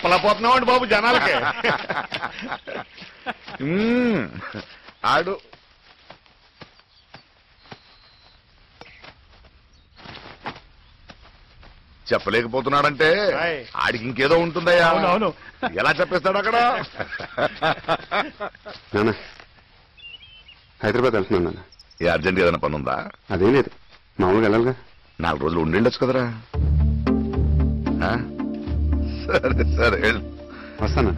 చెప్పలేకపోతున్నామండి బాబు జనాలకి. ఆడు చెప్పలేకపోతున్నాడంటే ఆడికి ఇంకేదో ఉంటుందయ్యా. అవును. ఎలా చెప్పేస్తాడు అక్కడ? నాన్న హైదరాబాద్ వెళ్తున్నాను నాన్న. ఏ అర్జెంట్ ఏదైనా పని ఉందా? అదేం లేదు, మామూలుగా వెళ్ళాలిగా. 4 రోజులు ఉండిండొచ్చు కదరా. సరే సరే వెళ్ళు. వస్తానా?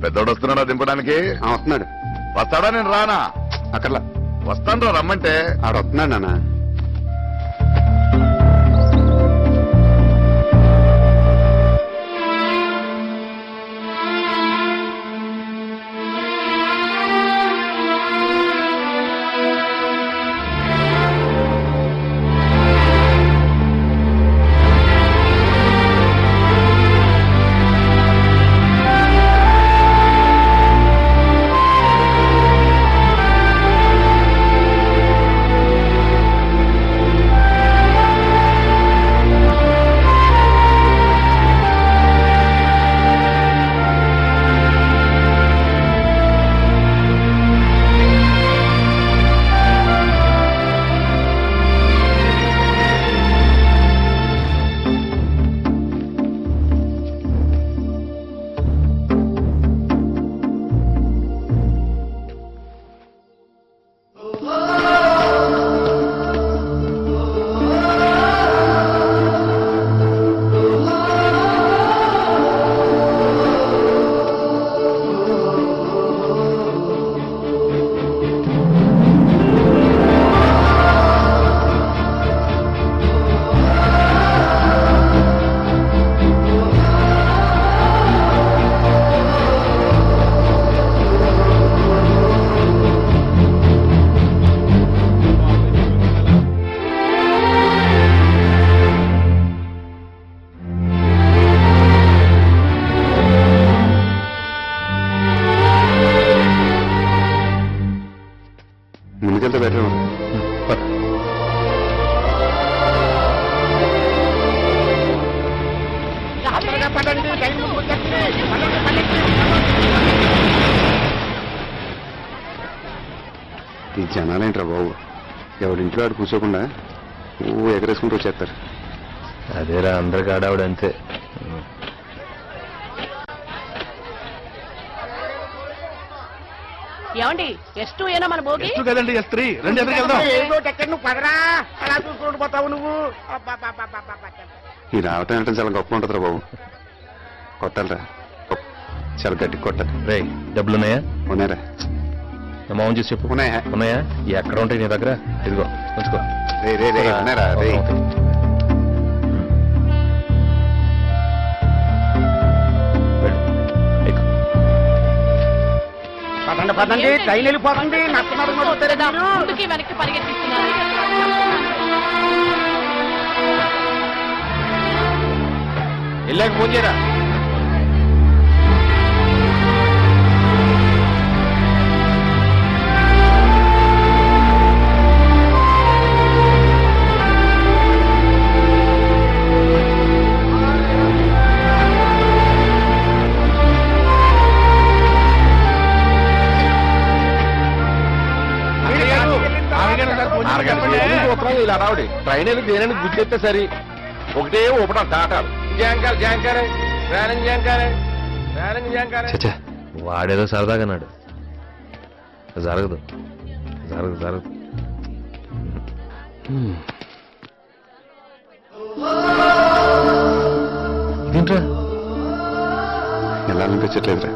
పెద్దోడు వస్తున్నాడా దింపడానికి? వస్తున్నాడు. వస్తాడా? నేను రానా? అక్కర్లా, వస్తాను రా, రమ్మంటే. ఆడ వస్తున్నాడు నాన్న. ముందుకెళ్తే బెటర్. ఈ జనాలేంట్రా బాబు, ఎవరింట్లో ఆడు కూర్చోకుండా ఎగరేసుకుంటూ వచ్చేస్తారు. అదేరా అందరికి ఆడావిడ అంతే. ఏమండి S2 ఏనా మన భోగి? కదండి S3. రెండు ఎదురుకి వెళ్దాం. ఈ రావటం అంటే చాలా గొప్ప ఉంటుందిరా బాబు. కొట్టాలరా, చాలా గట్టి కొట్టాలి. రే డబ్బులున్నాయా? ఉన్నాయరా? మామూలు చూసి చెప్పు. ఉన్నాయా? ఉన్నాయా? ఎక్కడ ఉంటాయి నీ దగ్గర? ఇదిగో ఉంచుకో. ఉన్నారా? పదండి, ట్రైన్ వెళ్ళిపోతుంది. ముందుకి వెనక్కి పరిగెత్తిస్తున్నారు. వెళ్ళాక ఫోన్ చేయరా. ఇలా రావుడి ట్రైన్ వెళ్ళి దేని గుర్తెత్తే సరి ఒకటే ఊపడం తాటాలు. వాడేదో సరదాగా నాడు. జరగదు జరగదు జరగదు. ఏంట్రా వెళ్ళాలనిపించట్లేదురా.